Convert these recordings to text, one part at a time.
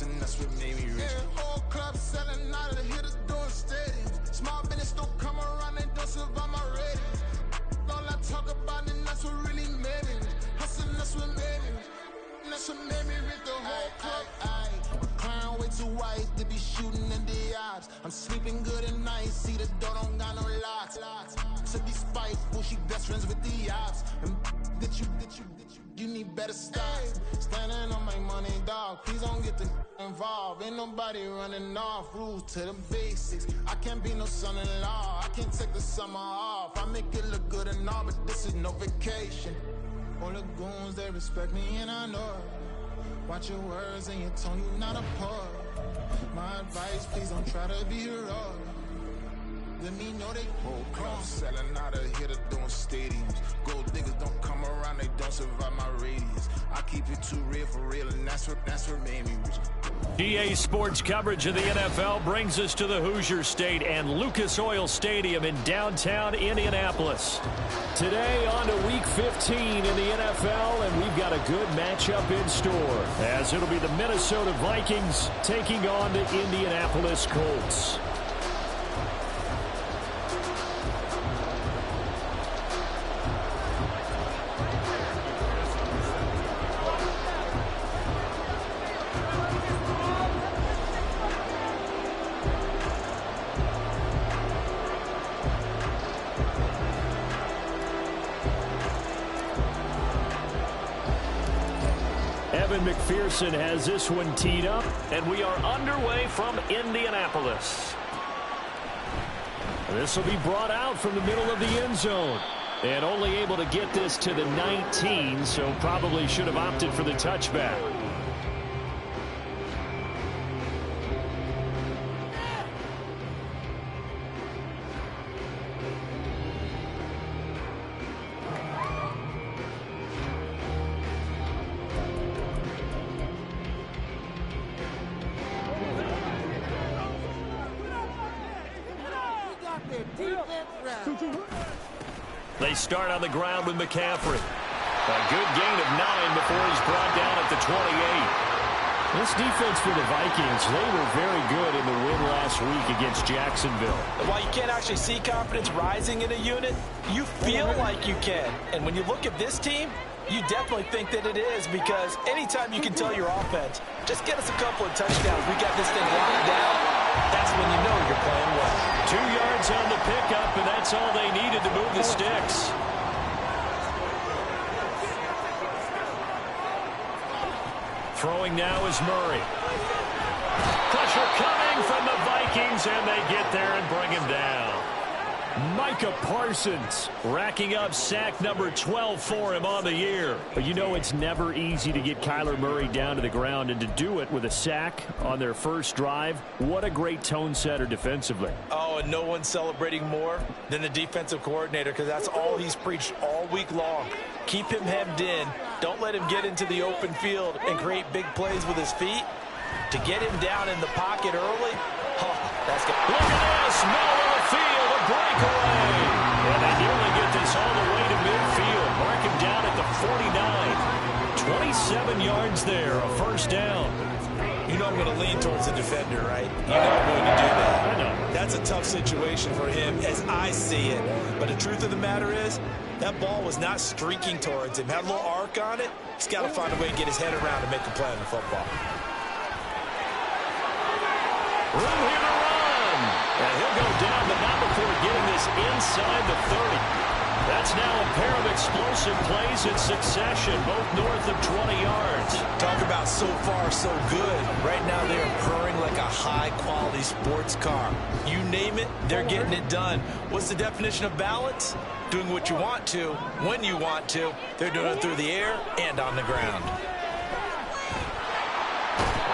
hustling, that's what made me rich. Whole club selling out of the hitters doing stadiums. Small business don't come around, they don't survive my ratings. All I talk about, and that's what really made me. Hustling, that's what made me. That's what made me rich. The whole club. Clown way too white to be shooting in the ops. I'm sleeping good at night, see the door don't got no locks. To be spiteful, she best friends with the ops. And you need better stocks. Standing on my money, dog. Please don't get involved. Ain't nobody running off. Rules to the basics. I can't be no son-in-law. I can't take the summer off. I make it look good and all, but this is no vacation. All the goons, they respect me and I know it. Watch your words and your tone, you not a poet. My advice, please don't try to be heroic. Let me know they whole club selling out of here to doing stadiums. Gold diggers don't come around, they don't survive my radius. I keep it too real for real, and that's what made me rich. EA Sports coverage of the NFL brings us to the Hoosier State and Lucas Oil Stadium in downtown Indianapolis. Today on to Week 15 in the NFL, and we've got a good matchup in store, as it'll be the Minnesota Vikings taking on the Indianapolis Colts. McPherson has this one teed up, and we are underway from Indianapolis. This will be brought out from the middle of the end zone, and only able to get this to the 19, so probably should have opted for the touchback. They start on the ground with McCaffrey. A good gain of 9 before he's brought down at the 28. This defense for the Vikings, they were very good in the win last week against Jacksonville. While you can't actually see confidence rising in a unit, you feel like you can. And when you look at this team, you definitely think that it is, because anytime you can tell your offense, just get us a couple of touchdowns, we got this thing locked down, that's when you know you're playing well. 2 yards on the pickup, and that's all they needed to move the sticks. Throwing now is Murray. Pressure coming from the Vikings, and they get there and bring him down. Micah Parsons racking up sack number 12 for him on the year. But you know it's never easy to get Kyler Murray down to the ground, and to do it with a sack on their first drive, what a great tone setter defensively. Oh, and no one's celebrating more than the defensive coordinator, because that's all he's preached all week long. Keep him hemmed in. Don't let him get into the open field and create big plays with his feet. To get him down in the pocket early, that's good. Look at this, middle of the field, a breakaway. And they nearly get this all the way to midfield. Mark him down at the 49. 27 yards there, a first down. You know I'm going to lean towards the defender, right? You know I'm going to do that. I know. That's a tough situation for him as I see it. But the truth of the matter is, that ball was not streaking towards him. Had a little arc on it. He's got to find a way to get his head around and make a play on the football. Room here to run. And he'll go down, but not before getting this inside the 30. That's now a pair of explosive plays in succession, both north of 20 yards. Talk about so far so good. Right now they are purring like a high-quality sports car. You name it, they're getting it done. What's the definition of balance? Doing what you want to, when you want to. They're doing it through the air and on the ground.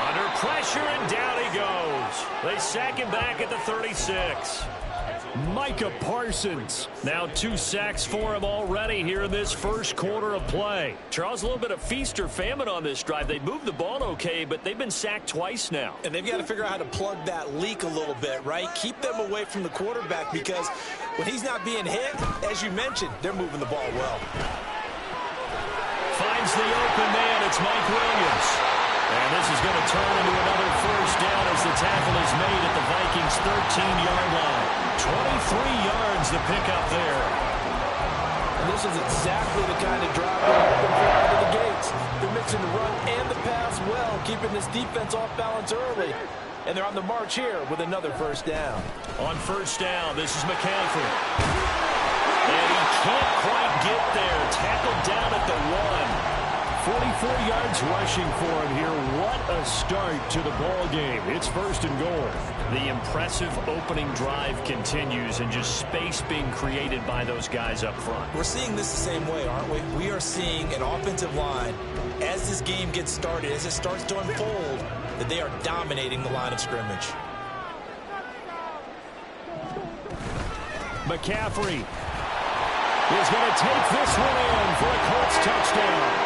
Under pressure, and down he goes. They sack him back at the 36. Micah Parsons. Now 2 sacks for him already here in this first quarter of play. Charles, a little bit of feast or famine on this drive. They moved the ball okay, but they've been sacked twice now. And they've got to figure out how to plug that leak a little bit, right? Keep them away from the quarterback, because when he's not being hit, as you mentioned, they're moving the ball well. Finds the open man. It's Mike Williams. And this is going to turn into another tackle is made at the Vikings' 13-yard line. 23 yards to pick up there. And this is exactly the kind of drive they're hoping for out of the gates. They're mixing the run and the pass well, keeping this defense off balance early. And they're on the march here with another first down. On first down, this is McCaffrey. And he can't quite get there. Tackled down at the 1. 44 yards rushing for him here. What a start to the ball game. It's first and goal. The impressive opening drive continues, and just space being created by those guys up front. We're seeing this the same way, aren't we? We are seeing an offensive line, as this game gets started, as it starts to unfold, that they are dominating the line of scrimmage. McCaffrey is going to take this one in for a Colts touchdown.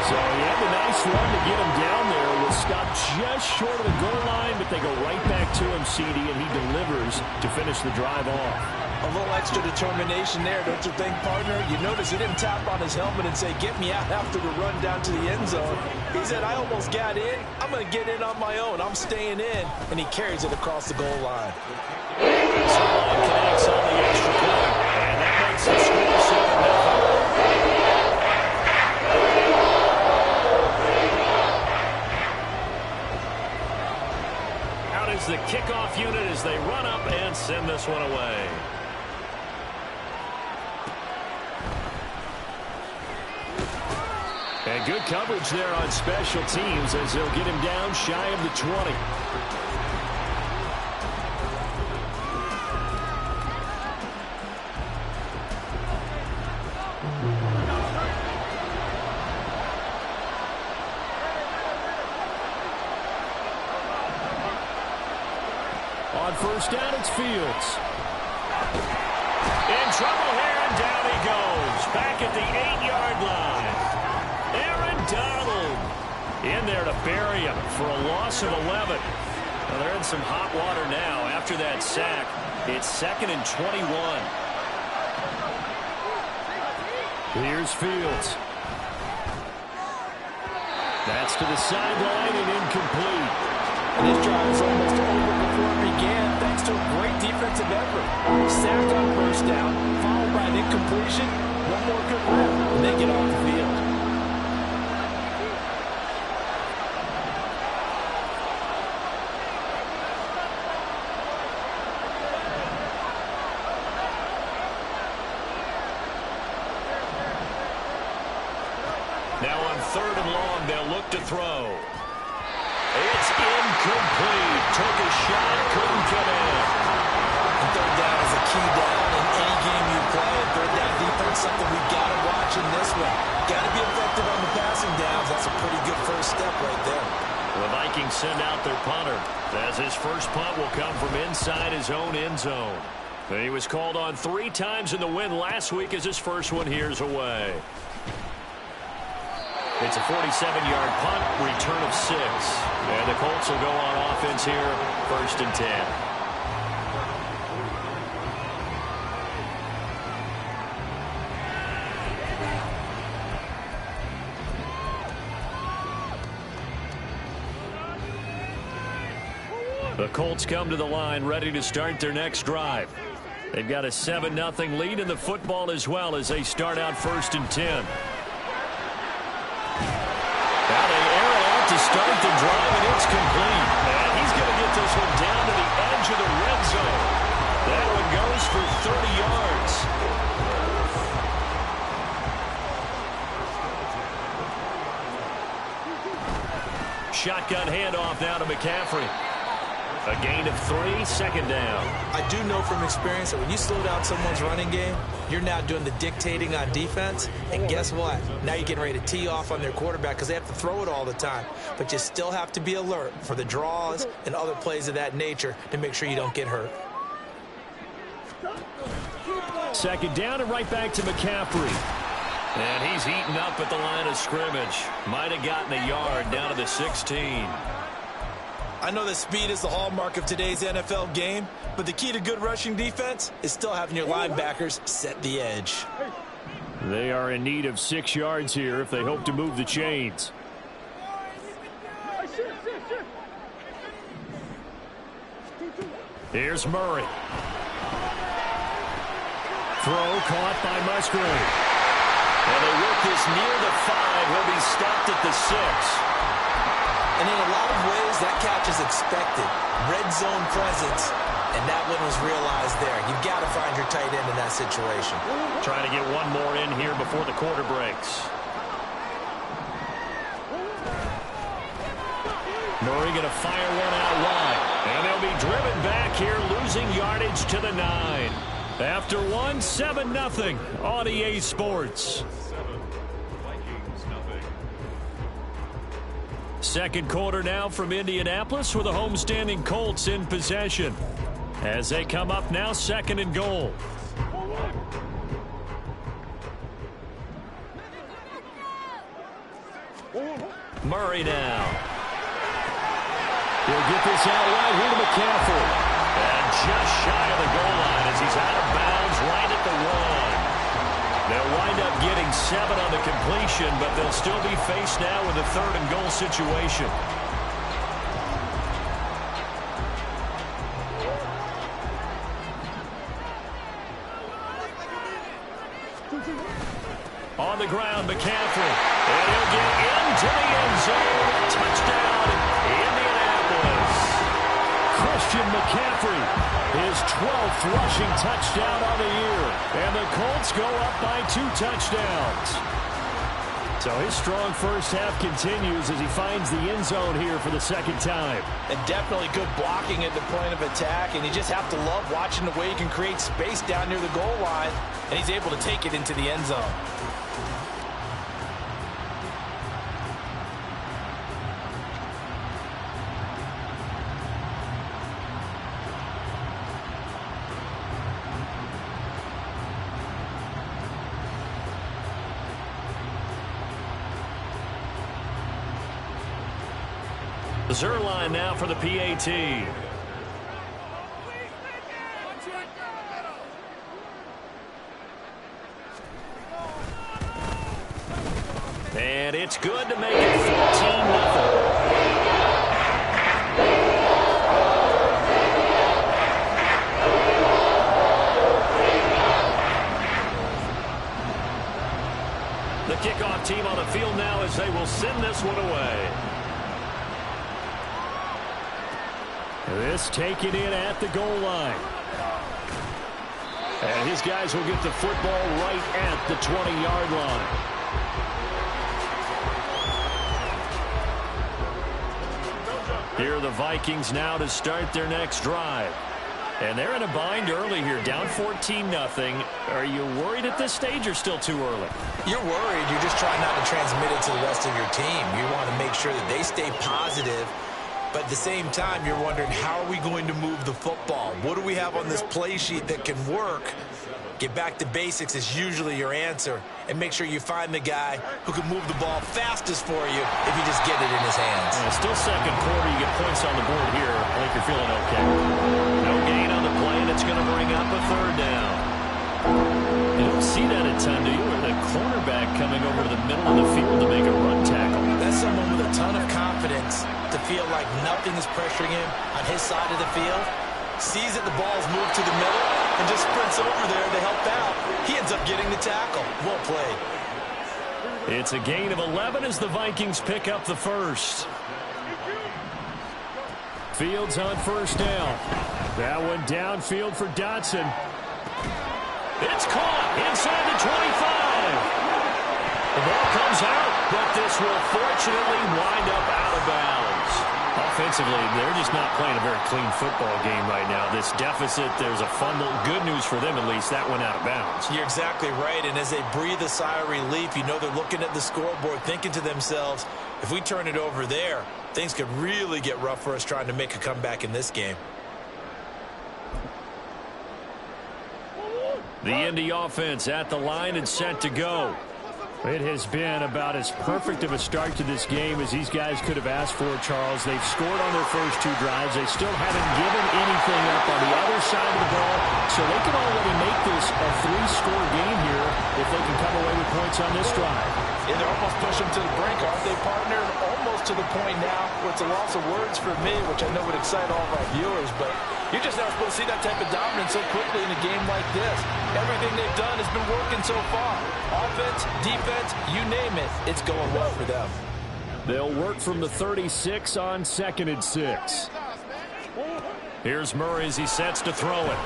So he had a nice run to get him down there. Was stopped just short of the goal line, but they go right back to him, CD, and he delivers to finish the drive off. A little extra determination there, don't you think, partner? You notice he didn't tap on his helmet and say, get me out after the run down to the end zone. He said, I almost got in. I'm going to get in on my own. I'm staying in. And he carries it across the goal line. Sideline connects on the extra point, and that makes the score 7-0. The kickoff unit as they run up and send this one away. And good coverage there on special teams as they'll get him down shy of the 20. First down, it's Fields. In trouble here, and down he goes. Back at the 8-yard line. Aaron Donald in there to bury him for a loss of 11. Well, they're in some hot water now. After that sack, it's 2nd and 21. Here's Fields. That's to the sideline and incomplete. And this drive is almost over before it began, thanks to a great defensive effort. Sack on first down, followed by an incompletion. One more good rip, and they get off the field. Now on 3rd and long, they'll look to throw. It's incomplete. Took a shot, couldn't get in. And 3rd down is a key down in any game you play. And 3rd down defense, something we've got to watch in this one. Got to be effective on the passing downs. That's a pretty good first step right there. The Vikings send out their punter, as his first punt will come from inside his own end zone. He was called on 3 times in the win last week as his first one here's away. It's a 47-yard punt, return of 6. And the Colts will go on offense here, 1st and 10. The Colts come to the line ready to start their next drive. They've got a 7-0 lead in the football as well as they start out 1st and 10. To start the drive, and it's complete. And he's going to get this one down to the edge of the red zone. That one goes for 30 yards. Shotgun handoff now to McCaffrey. A gain of 3, 2nd down. I do know from experience that when you slow down someone's running game, you're now doing the dictating on defense. And guess what? Now you're getting ready to tee off on their quarterback because they have to throw it all the time. But you still have to be alert for the draws and other plays of that nature to make sure you don't get hurt. 2nd down and right back to McCaffrey. And he's eaten up at the line of scrimmage. Might have gotten a yard down to the 16. I know that speed is the hallmark of today's NFL game, but the key to good rushing defense is still having your linebackers set the edge. They are in need of 6 yards here if they hope to move the chains. Here's Murray. Throw caught by Musgrave. And they work this near the 5. He'll be stopped at the 6. And in a lot of ways, that catch is expected. Red zone presence, and that one was realized there. You've got to find your tight end in that situation. Trying to get one more in here before the quarter breaks. Murray going to fire one out wide. And they'll be driven back here, losing yardage to the 9. After 7-0 on EA Sports. Second quarter now from Indianapolis with the homestanding Colts in possession. As they come up now, 2nd and goal. Murray now. He'll get this out wide here to McCaffrey. And just shy of the goal line as he's out of bounds right at the 1. They'll wind up getting 7 on the completion, but they'll still be faced now with a 3rd and goal situation. On the ground, McCaffrey. And he'll get into the end zone. Touchdown, Indianapolis. Christian McCaffrey, his 12th rushing touchdown on the year. And the Colts go up by 2 touchdowns. So his strong first half continues as he finds the end zone here for the 2nd time. And definitely good blocking at the point of attack, and you just have to love watching the way he can create space down near the goal line, and he's able to take it into the end zone. Zerline now for the PAT. And it's good to make it 14-0. The kickoff team on the field now as they will send this one away. This taken in at the goal line. And his guys will get the football right at the 20-yard line. Here are the Vikings now to start their next drive. And they're in a bind early here, down 14-0. Are you worried at this stage or still too early? You're worried. You're just trying not to transmit it to the rest of your team. You want to make sure that they stay positive. But at the same time, you're wondering, how are we going to move the football? What do we have on this play sheet that can work? Get back to basics is usually your answer. And make sure you find the guy who can move the ball fastest for you if you just get it in his hands. Still second quarter. You get points on the board here. I think you're feeling okay. No gain on the play, and it's going to bring up a 3rd down. You don't see that a ton, do you? Or the cornerback coming over to the middle of the field to make a run tackle. That's someone with a ton of confidence to feel like nothing is pressuring him on his side of the field. Sees that the ball's moved to the middle and just sprints over there to help out. He ends up getting the tackle. Well played. It's a gain of 11 as the Vikings pick up the 1st. Fields on 1st down. That one downfield for Dotson. It's caught inside the 25. The ball comes out, but this will fortunately wind up out of bounds. Offensively, they're just not playing a very clean football game right now. This deficit, there's a fumble. Good news for them, at least. That went out of bounds. You're exactly right, and as they breathe a sigh of relief, you know they're looking at the scoreboard, thinking to themselves, if we turn it over there, things could really get rough for us trying to make a comeback in this game. The Indy offense at the line and set to go. It has been about as perfect of a start to this game as these guys could have asked for, Charles. They've scored on their first 2 drives. They still haven't given anything up on the other side of the ball, so they can already make this a 3-score game here if they can come away with points on this drive. Yeah, they're almost pushing them to the brink, aren't they, partner? Almost to the point now where it's a loss of words for me, which I know would excite all of our viewers, but you're just not supposed to see that type of dominance so quickly in a game like this. Everything they've done has been working so far. Offense, defense, you name it, it's going well for them. They'll work from the 36 on 2nd and 6. Here's Murray as he sets to throw it.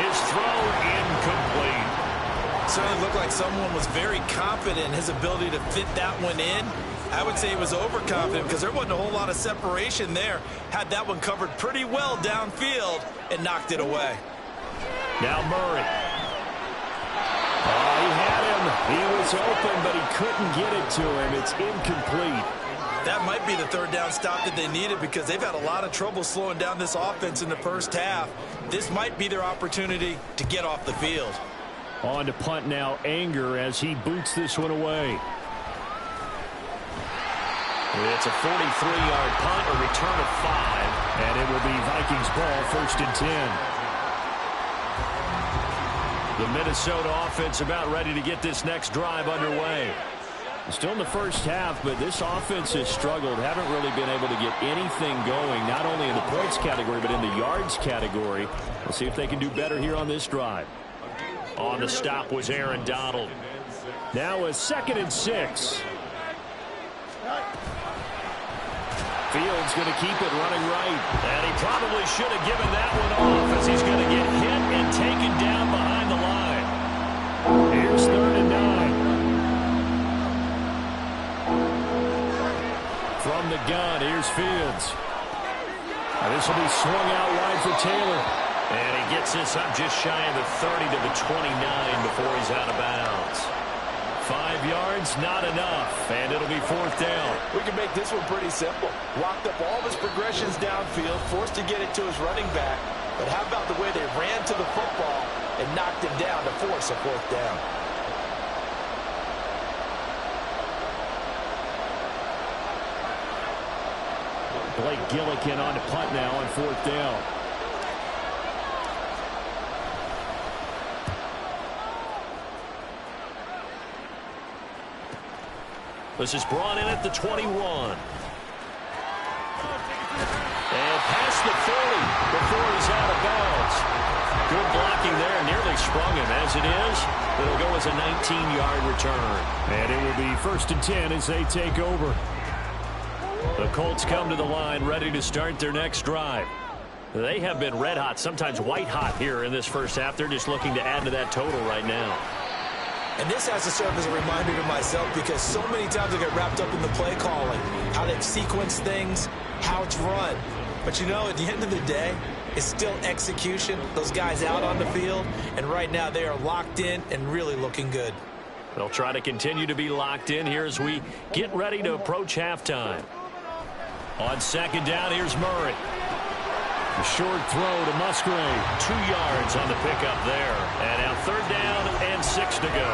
His throw incomplete. Certainly looked like someone was very confident in his ability to fit that one in. I would say he was overconfident because there wasn't a whole lot of separation there. Had that one covered pretty well downfield and knocked it away. Now Murray. Oh, he had him. He was open, but he couldn't get it to him. It's incomplete. That might be the third down stop that they needed because they've had a lot of trouble slowing down this offense in the first half. This might be their opportunity to get off the field. On to punt now, Anger, as he boots this one away. It's a 43-yard punt, a return of 5, and it will be Vikings ball, 1st and 10. The Minnesota offense about ready to get this next drive underway. Still in the first half, but this offense has struggled. Haven't really been able to get anything going, not only in the points category, but in the yards category. We'll see if they can do better here on this drive. On the stop was Aaron Donald. Now a 2nd and 6. Fields going to keep it running right. And he probably should have given that one off as he's going to get hit and taken down behind the line. Here's 3rd and 9. From the gun, here's Fields. Now this will be swung out wide for Taylor. And he gets this up just shy of the 30 to the 29 before he's out of bounds. 5 yards, not enough, and it'll be 4th down. We can make this one pretty simple. Locked up all of his progressions downfield, forced to get it to his running back. But how about the way they ran to the football and knocked him down to force a 4th down? Blake Gillikin on to punt now on 4th down. This is brought in at the 21. And past the 40 before he's out of bounds. Good blocking there, nearly sprung him. As it is, it'll go as a 19-yard return. And it will be 1st and 10 as they take over. The Colts come to the line ready to start their next drive. They have been red hot, sometimes white hot here in this first half. They're just looking to add to that total right now. And this has to serve as a reminder to myself because so many times I get wrapped up in the play calling, how they've sequenced things, how it's run. But, you know, at the end of the day, it's still execution. Those guys out on the field, and right now they are locked in and really looking good. They'll try to continue to be locked in here as we get ready to approach halftime. On 2nd down, here's Murray. A short throw to Musgrave. 2 yards on the pickup there. And now 3rd down and 6 to go.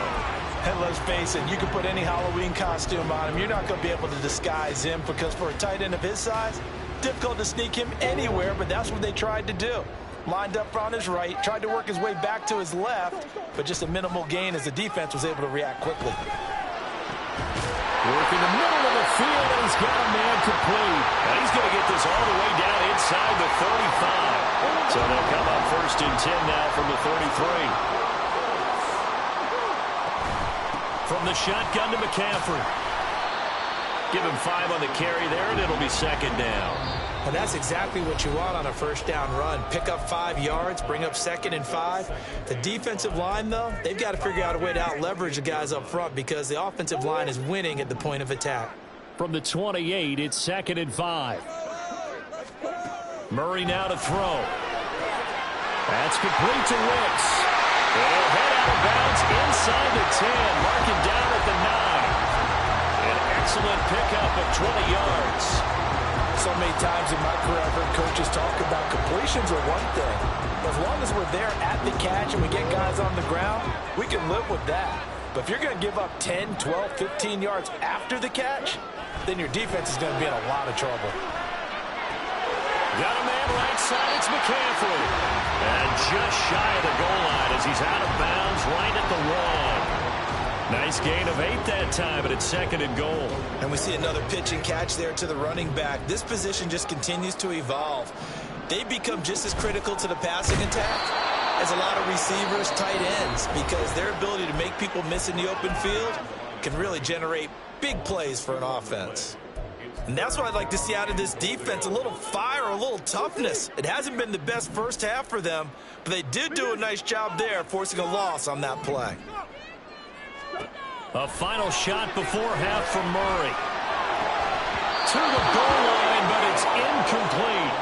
And let's face it, you can put any Halloween costume on him. You're not going to be able to disguise him because for a tight end of his size, difficult to sneak him anywhere, but that's what they tried to do. Lined up on his right, tried to work his way back to his left, but just a minimal gain as the defense was able to react quickly. Working the middle of the field, and he's got a man complete. And he's going to get this all the way down inside the 35. So they'll come up 1st and 10 now from the 33. From the shotgun to McCaffrey. Give him 5 on the carry there, and it'll be 2nd down. And that's exactly what you want on a 1st down run. Pick up 5 yards, bring up 2nd and 5. The defensive line, though, they've got to figure out a way to out-leverage the guys up front because the offensive line is winning at the point of attack. From the 28, it's 2nd and 5. Murray now to throw. That's complete to Wicks. He'll head out of bounds inside the 10, marking down at the 9. An excellent pickup of 20 yards. So many times in my career, I've heard coaches talk about completions are one thing. As long as we're there at the catch and we get guys on the ground, we can live with that. But if you're going to give up 10, 12, 15 yards after the catch, then your defense is going to be in a lot of trouble. Got a man right side, it's McCaffrey. And just shy of the goal line as he's out of bounds right at the 1. Nice gain of 8 that time, but it's 2nd and goal. And we see another pitch and catch there to the running back. This position just continues to evolve. They become just as critical to the passing attack as a lot of receivers, tight ends, because their ability to make people miss in the open field can really generate big plays for an offense. And that's what I'd like to see out of this defense, a little fire, a little toughness. It hasn't been the best first half for them, but they did do a nice job there, forcing a loss on that play. A final shot before half from Murray. To the goal line, but it's incomplete.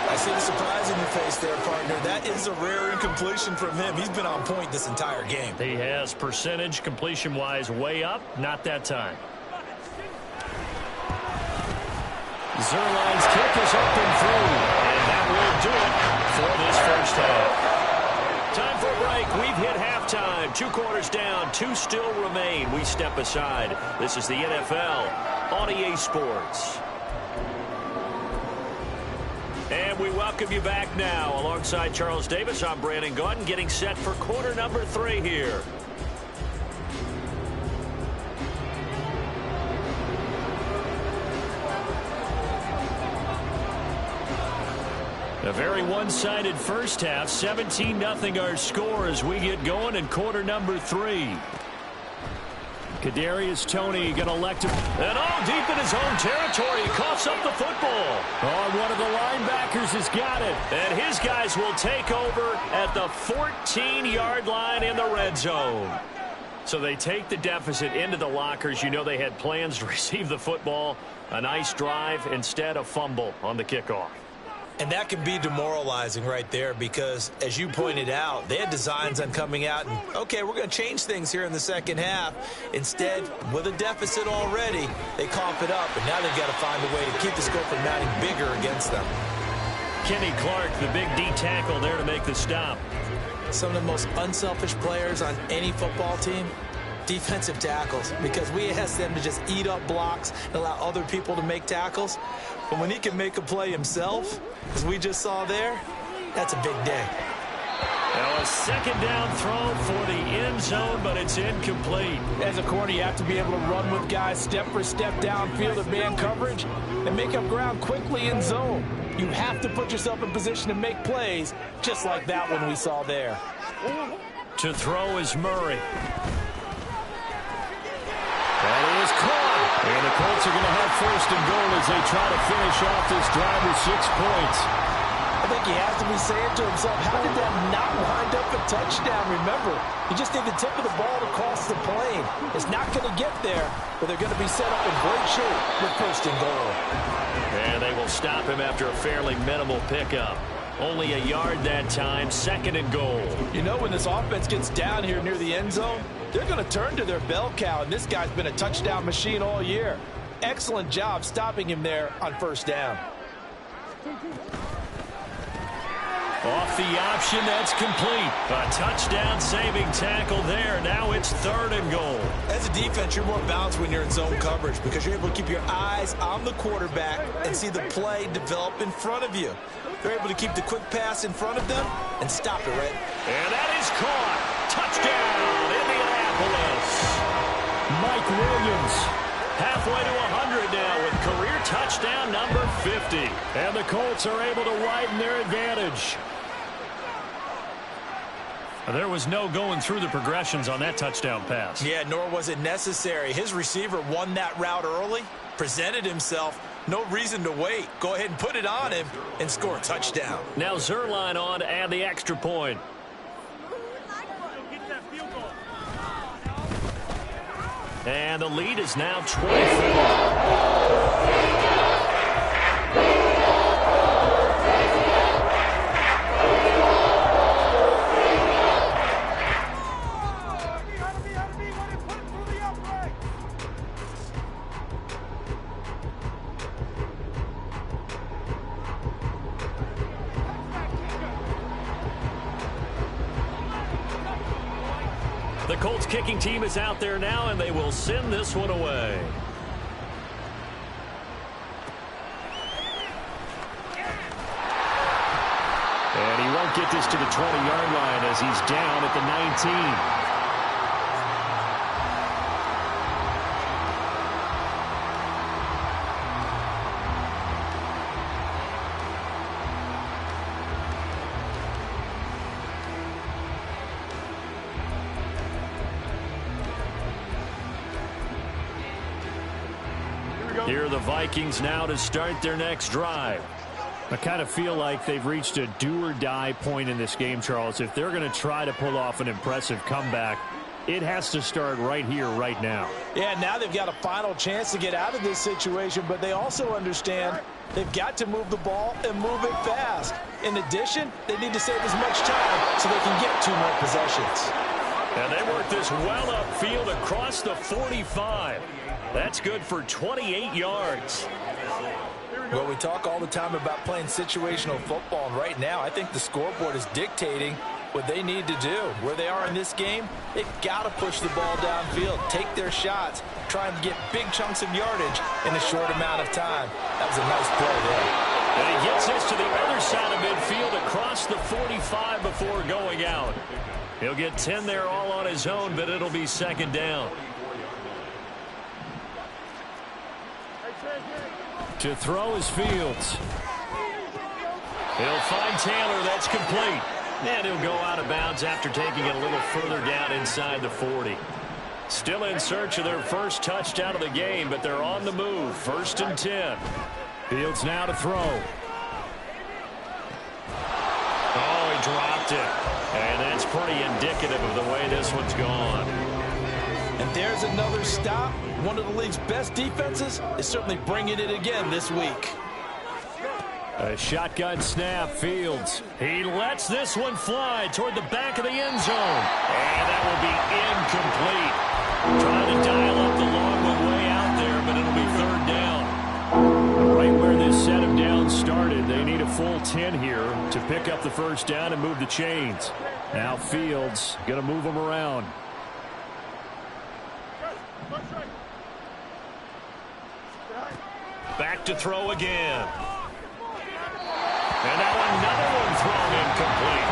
I see the surprise in your face there, partner. That is a rare incompletion from him. He's been on point this entire game. He has percentage completion-wise way up. Not that time. Zerline's kick is up and through. And that will do it for this first half. Time for a break. We've hit halftime. 2 quarters down. 2 still remain. We step aside. This is the NFL on EA Sports. And we welcome you back now. Alongside Charles Davis, I'm Brandon Gaudin, getting set for quarter number 3 here. A very one-sided first half. 17-0 our score as we get going in quarter number 3. Kadarius Toney going to elect him. And deep in his own territory. He coughs up the football. One of the linebackers has got it. And his guys will take over at the 14-yard line in the red zone. So they take the deficit into the lockers. You know they had plans to receive the football. A nice drive, instead a fumble on the kickoff. And that can be demoralizing right there because, as you pointed out, they had designs on coming out and, okay, we're going to change things here in the second half. Instead, with a deficit already, they cough it up, and now they've got to find a way to keep the score from mounting bigger against them. Kenny Clark, the big D tackle there to make the stop. Some of the most unselfish players on any football team, defensive tackles, because we ask them to just eat up blocks and allow other people to make tackles. But when he can make a play himself, as we just saw there, that's a big day. Now a 2nd down throw for the end zone, but it's incomplete. As a corner, you have to be able to run with guys step for step downfield of man coverage and make up ground quickly in zone. You have to put yourself in position to make plays, just like that one we saw there. To throw is Murray. That is caught. And the Colts are going to have 1st and goal as they try to finish off this drive with 6 points. I think he has to be saying to himself, how did that not wind up a touchdown? Remember, you just need the tip of the ball to cross the plane. It's not going to get there, but they're going to be set up in great shape with 1st and goal. And they will stop him after a fairly minimal pickup. Only a yard that time, 2nd and goal. You know, when this offense gets down here near the end zone, they're going to turn to their bell cow, and this guy's been a touchdown machine all year. Excellent job stopping him there on 1st down. Off the option, that's complete. A touchdown-saving tackle there. Now it's 3rd and goal. As a defense, you're more balanced when you're in zone coverage because you're able to keep your eyes on the quarterback and see the play develop in front of you. They're able to keep the quick pass in front of them and stop it, right? And that is caught. Touchdown, Indianapolis. Mike Williams halfway to 100 now with career touchdown number 50. And the Colts are able to widen their advantage. There was no going through the progressions on that touchdown pass. Yeah, nor was it necessary. His receiver won that route early, presented himself. No reason to wait. Go ahead and put it on him and score a touchdown. Now Zerline on to add the extra point. And the lead is now 24. The Colts kicking team is out there now, and they will send this one away. And he won't get this to the 20-yard line as he's down at the 19. Here are the Vikings now to start their next drive. I kind of feel like they've reached a do-or-die point in this game, Charles. If they're going to try to pull off an impressive comeback, it has to start right here, right now. Yeah, now they've got a final chance to get out of this situation, but they also understand they've got to move the ball and move it fast. In addition, they need to save as much time so they can get 2 more possessions. And they work this well upfield across the 45. That's good for 28 yards. Well, we talk all the time about playing situational football, and right now I think the scoreboard is dictating what they need to do. Where they are in this game, they've got to push the ball downfield, take their shots, try and get big chunks of yardage in a short amount of time. That was a nice play there. And he gets this to the other side of midfield across the 45 before going out. He'll get 10 there all on his own, but it'll be second down. To throw is Fields. He'll find Taylor. That's complete. And he'll go out of bounds after taking it a little further down inside the 40. Still in search of their first touchdown of the game, but they're on the move. 1st and 10. Fields now to throw. Oh, he dropped it. And that's pretty indicative of the way this one's gone. And there's another stop. One of the league's best defenses is certainly bringing it again this week. A shotgun snap, Fields. He lets this one fly toward the back of the end zone. And that will be incomplete. Trying to dial up the long one way out there, but it'll be 3rd down. Right where this set of downs started, they need a full 10 here to pick up the 1st down and move the chains. Now Fields going to move them around. Back to throw again. And now another one thrown incomplete.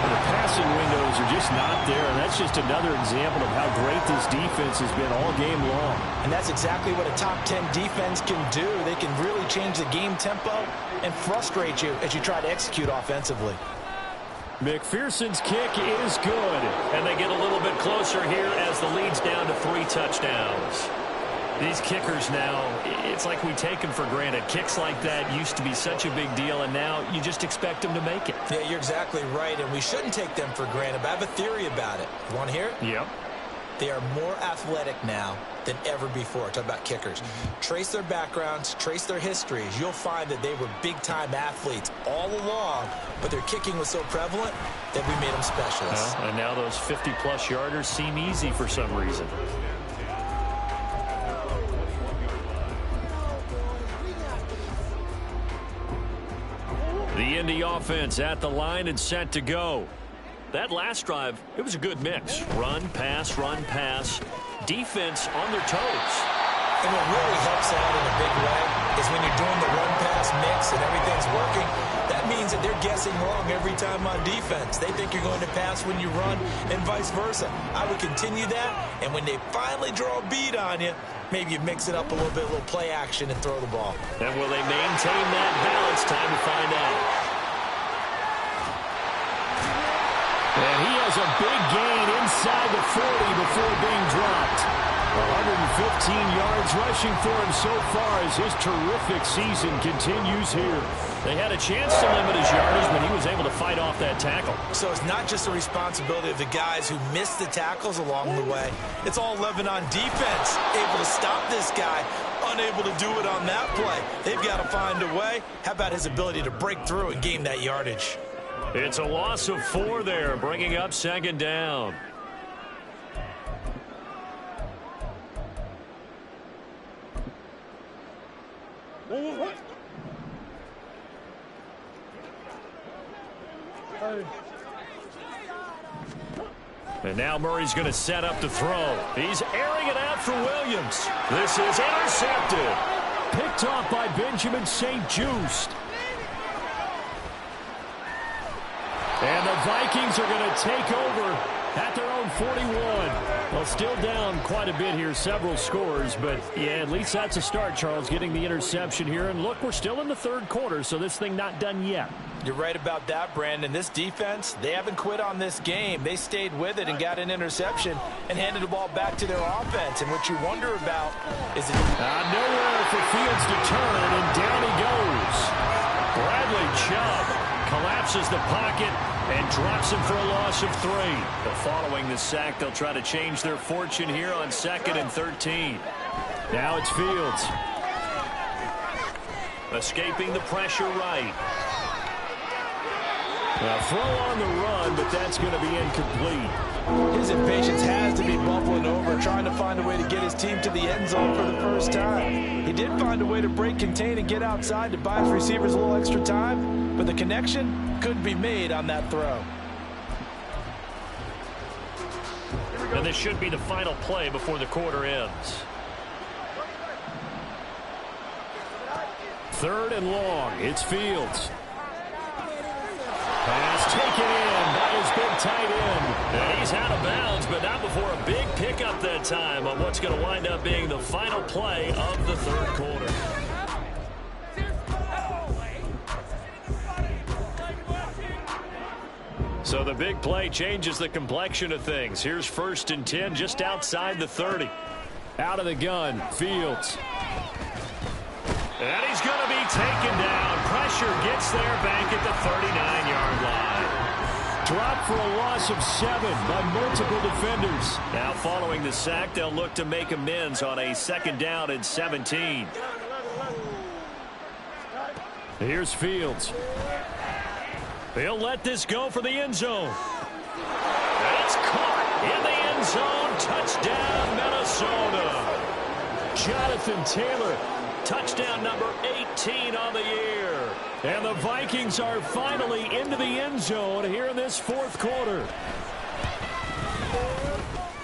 The passing windows are just not there, and that's just another example of how great this defense has been all game long. And that's exactly what a top 10 defense can do. They can really change the game tempo and frustrate you as you try to execute offensively. McPherson's kick is good. And they get a little bit closer here as the lead's down to 3 touchdowns. These kickers now, it's like we take them for granted. Kicks like that used to be such a big deal, and now you just expect them to make it. Yeah, you're exactly right, and we shouldn't take them for granted, but I have a theory about it. You want to hear it? Yep. They are more athletic now than ever before. Talk about kickers. Trace their backgrounds, trace their histories. You'll find that they were big-time athletes all along, but their kicking was so prevalent that we made them specialists. And now those 50-plus yarders seem easy for some reason. The Indy offense at the line and set to go. That last drive, it was a good mix. Run, pass, defense on their toes. And what really helps out in a big way is when you're doing the run-pass mix and everything's working, that means that they're guessing wrong every time on defense. They think you're going to pass when you run and vice versa. I would continue that, and when they finally draw a bead on you, maybe you mix it up a little bit, a little play action, and throw the ball. And will they maintain that balance? Time to find out. And he has a big gain inside the 40 before being dropped. 115 yards rushing for him so far as his terrific season continues here. They had a chance to limit his yardage, but he was able to fight off that tackle. So it's not just the responsibility of the guys who missed the tackles along the way. It's all living on defense, able to stop this guy, unable to do it on that play. They've got to find a way. How about his ability to break through and gain that yardage? It's a loss of 4 there, bringing up 2nd down. And now Murray's going to set up to throw. He's airing it out for Williams. This is intercepted. Picked off by Benjamin St-Juste. And the Vikings are going to take over at their own 41. Well, still down quite a bit here, several scores, but yeah, at least that's a start, Charles, getting the interception here. And look, we're still in the third quarter, so this thing not done yet. You're right about that, Brandon. This defense, they haven't quit on this game. They stayed with it and got an interception and handed the ball back to their offense. And what you wonder about is it... Nowhere for Fields to turn, and down he goes. Bradley Chubb collapses the pocket and drops him for a loss of 3. But following the sack, they'll try to change their fortune here on 2nd and 13. Now it's Fields. Escaping the pressure right. Now throw on the run, but that's going to be incomplete. His impatience has to be bubbling over, trying to find a way to get his team to the end zone for the first time. He did find a way to break, contain, and get outside to buy his receivers a little extra time, but the connection couldn't be made on that throw. And this should be the final play before the quarter ends. 3rd and long. It's Fields. Pass taken in by his big tight end. And he's out of bounds, but not before a big pickup that time on what's going to wind up being the final play of the third quarter. So the big play changes the complexion of things. Here's 1st and 10 just outside the 30. Out of the gun, Fields. And he's going to be taken down. Pressure gets there back at the 39-yard line. Dropped for a loss of 7 by multiple defenders. Now following the sack, they'll look to make amends on a 2nd down and 17. Here's Fields. He'll let this go for the end zone. That's caught in the end zone. Touchdown, Minnesota. Jonathan Taylor. Touchdown number 18 on the year. And the Vikings are finally into the end zone here in this 4th quarter.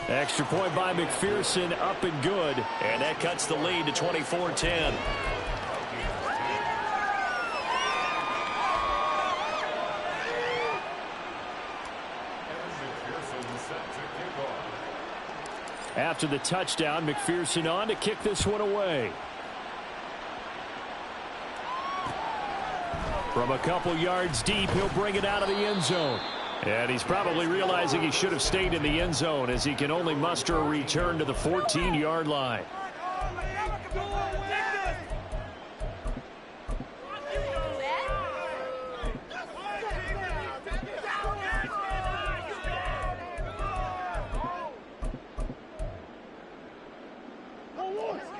Extra point by McPherson, up and good. And that cuts the lead to 24-10. After the touchdown, McPherson on to kick this one away. From a couple yards deep, he'll bring it out of the end zone. And he's probably realizing he should have stayed in the end zone as he can only muster a return to the 14-yard line.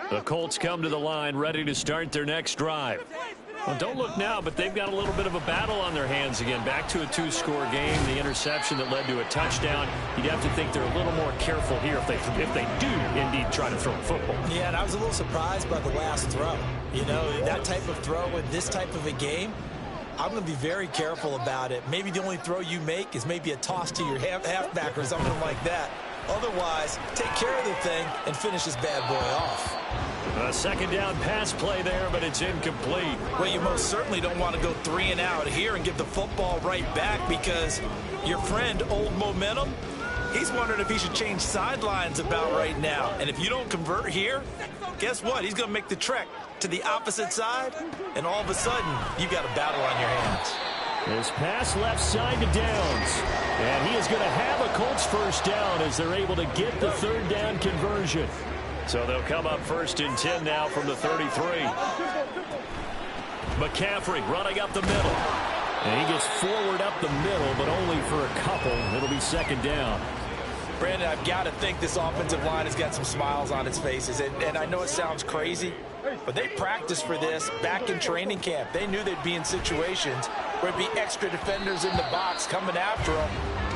The Colts come to the line ready to start their next drive. Well, don't look now, but they've got a little bit of a battle on their hands again. Back to a 2-score game. The interception that led to a touchdown. You'd have to think they're a little more careful here if they do indeed try to throw the football. Yeah, and I was a little surprised by the last throw. You know, that type of throw in this type of a game, I'm going to be very careful about it. Maybe the only throw you make is maybe a toss to your halfback or something like that. Otherwise, take care of the thing and finish this bad boy off. A 2nd down pass play there, but it's incomplete. Well, you most certainly don't want to go 3 and out here and give the football right back because your friend, Old Momentum, he's wondering if he should change sidelines about right now. And if you don't convert here, guess what? He's going to make the trek to the opposite side, and all of a sudden, you've got a battle on your hands. His pass left side to Downs. And he is going to have a Colts 1st down as they're able to get the 3rd down conversion. So they'll come up 1st and 10 now from the 33. McCaffrey running up the middle. And he gets forward up the middle, but only for a couple. It'll be 2nd down. Brandon, I've got to think this offensive line has got some smiles on its faces. And I know it sounds crazy, but they practiced for this back in training camp. They knew they'd be in situations where it'd be extra defenders in the box coming after them,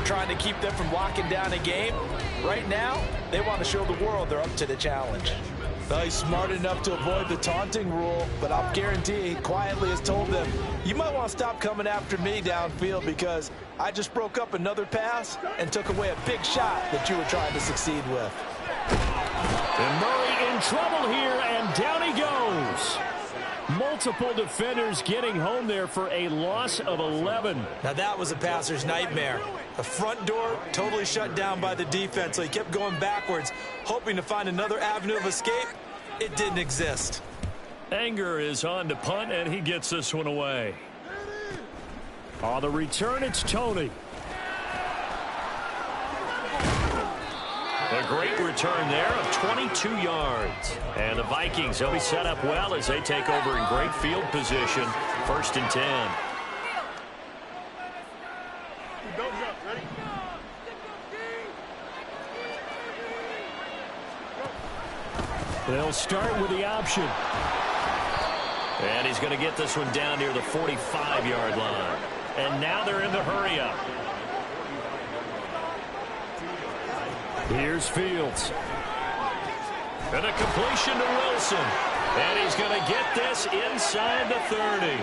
trying to keep them from locking down a game. Right now, they want to show the world they're up to the challenge. Well, he's smart enough to avoid the taunting rule, but I'll guarantee he quietly has told them, you might want to stop coming after me downfield because I just broke up another pass and took away a big shot that you were trying to succeed with. And Murray in trouble here, and down he goes. Multiple defenders getting home there for a loss of 11. Now that was a passer's nightmare. The front door totally shut down by the defense, so he kept going backwards, hoping to find another avenue of escape. It didn't exist. Anger is on to punt, and he gets this one away. On the return, it's Tony. A great return there of 22 yards. And the Vikings, they'll be set up well as they take over in great field position. 1st and 10. They'll start with the option. And he's going to get this one down near the 45-yard line. And now they're in the hurry-up. Here's Fields. And a completion to Wilson. And he's going to get this inside the 30.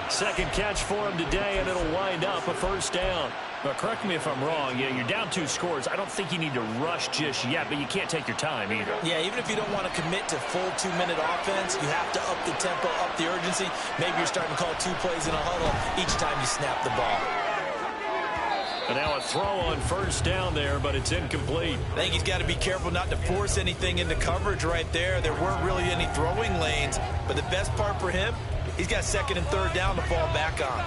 Second catch for him today, and it'll wind up a 1st down. But correct me if I'm wrong. Yeah, you're down 2 scores. I don't think you need to rush just yet, but you can't take your time either. Yeah, even if you don't want to commit to full 2-minute offense, you have to up the tempo, up the urgency. Maybe you're starting to call 2 plays in a huddle each time you snap the ball. And now a throw on 1st down there, but it's incomplete. I think he's got to be careful not to force anything into coverage right there. There weren't really any throwing lanes, but the best part for him, he's got 2nd and 3rd down to fall back on.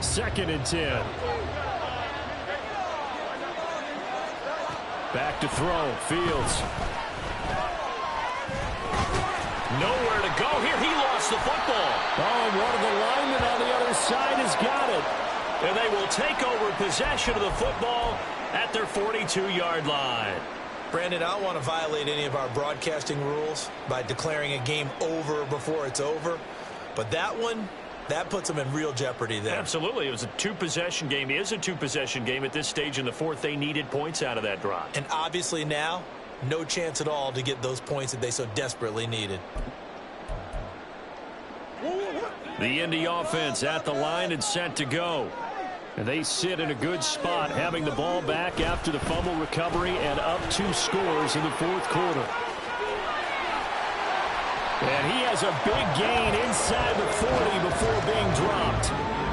Second and 10. Back to throw. Fields. Nowhere to go here. He lost the football. Oh, and one of the linemen on the other side has got it. And they will take over possession of the football at their 42-yard line. Brandon, I don't want to violate any of our broadcasting rules by declaring a game over before it's over. But that one, that puts them in real jeopardy there. Absolutely. It was a 2-possession game. It is a 2-possession game at this stage in the 4th. They needed points out of that drive. And obviously now, no chance at all to get those points that they so desperately needed. The Indy offense at the line and set to go. And they sit in a good spot, having the ball back after the fumble recovery and up 2 scores in the 4th quarter. And he has a big gain inside the 40 before being dropped.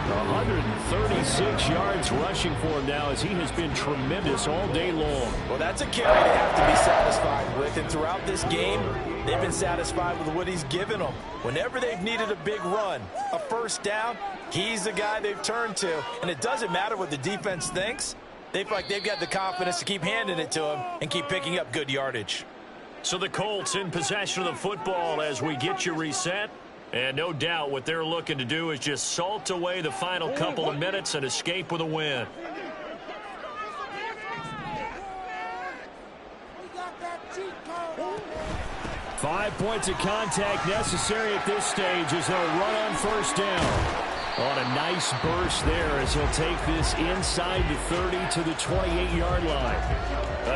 136 yards rushing for him now as he has been tremendous all day long. Well, that's a carry they have to be satisfied with. And throughout this game, they've been satisfied with what he's given them. Whenever they've needed a big run, a 1st down, he's the guy they've turned to. And it doesn't matter what the defense thinks. They feel like they've got the confidence to keep handing it to him and keep picking up good yardage. So the Colts in possession of the football as we get you reset. And no doubt what they're looking to do is just salt away the final couple of minutes and escape with a win. Five points of contact necessary at this stage as they'll run on 1st down. On a nice burst there as he'll take this inside the 30 to the 28-yard line.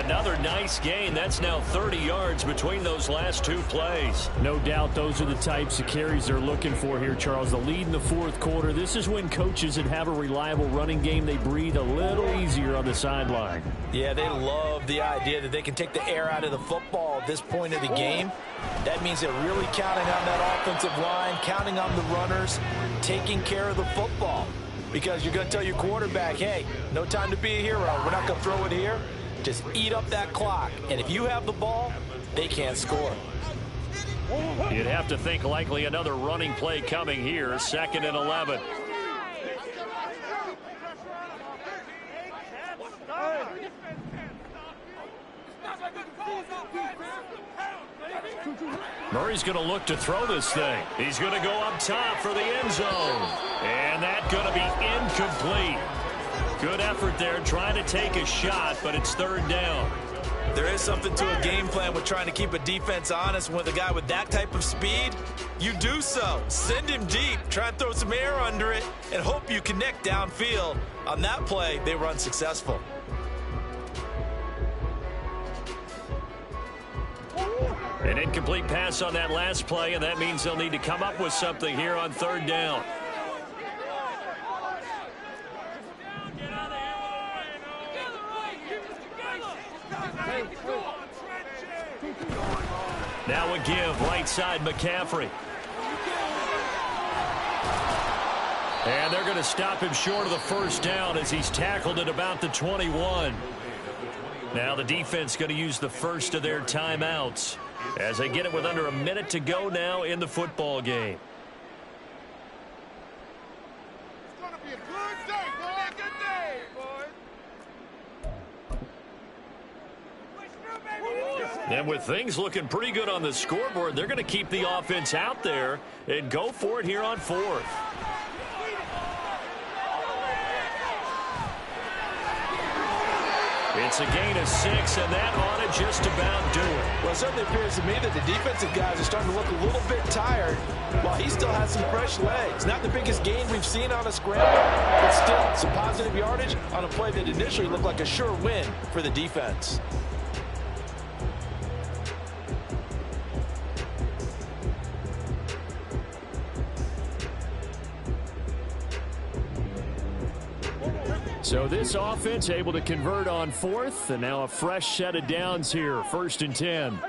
Another nice gain. That's now 30 yards between those last 2 plays. No doubt those are the types of carries they're looking for here, Charles. The lead in the 4th quarter. This is when coaches that have a reliable running game, they breathe a little easier on the sideline. Yeah, they love the idea that they can take the air out of the football at this point of the game. That means they're really counting on that offensive line, counting on the runners, taking care of the football. Because you're going to tell your quarterback, hey, no time to be a hero. We're not going to throw it here. Just eat up that clock. And if you have the ball, they can't score. You'd have to think likely another running play coming here. 2nd and 11. Murray's going to look to throw this thing. He's going to go up top for the end zone. And that's going to be incomplete. Good effort there trying to take a shot, but it's 3rd down. There is something to a game plan with trying to keep a defense honest. With a guy with that type of speed, you do so. Send him deep, try and throw some air under it, and hope you connect downfield. On that play, they were unsuccessful. An incomplete pass on that last play, and that means they'll need to come up with something here on 3rd down. Now a give, right side McCaffrey. And they're going to stop him short of the first down as he's tackled at about the 21. Now the defense going to use the first of their timeouts as they get it with under a minute to go now in the football game. It's going to be a good day, boy. Good day, boy. And with things looking pretty good on the scoreboard, they're going to keep the offense out there and go for it here on fourth. It's a gain of 6, and that ought to just about do it. Well, it certainly appears to me that the defensive guys are starting to look a little bit tired while he still has some fresh legs. Not the biggest gain we've seen on a scramble, but still some positive yardage on a play that initially looked like a sure win for the defense. So this offense able to convert on fourth, and now a fresh set of downs here, 1st and 10.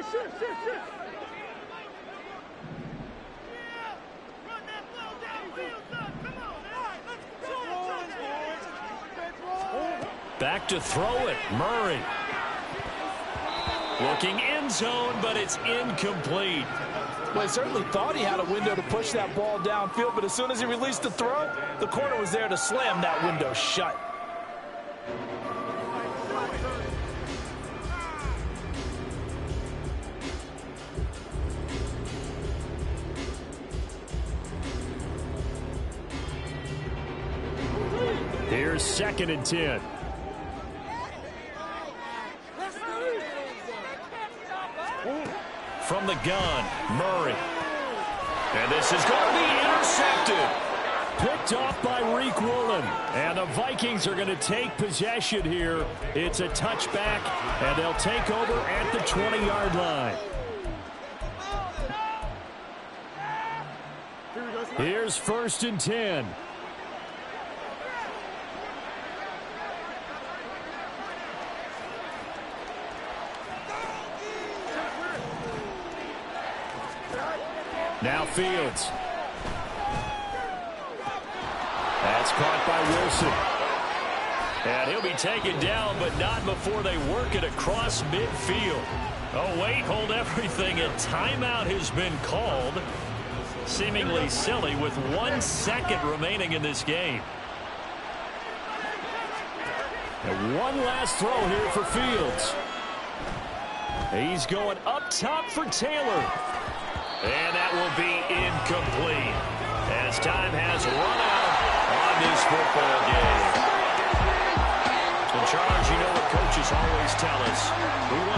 Back to throw it, Murray. Looking end zone, but it's incomplete. Well, he certainly thought he had a window to push that ball downfield, but as soon as he released the throw, the corner was there to slam that window shut. Here's 2nd and 10. From the gun, Murray. And this is going to be intercepted. Picked off by Reek Woolen. And the Vikings are going to take possession here. It's a touchback, and they'll take over at the 20-yard line. Here's 1st and 10. Now Fields. That's caught by Wilson. And he'll be taken down, but not before they work it across midfield. Oh, wait, hold everything. A timeout has been called. Seemingly silly with 1 second remaining in this game. And one last throw here for Fields. He's going up top for Taylor. And that will be incomplete as time has run out on this football game. And Charles, you know what coaches always tell us.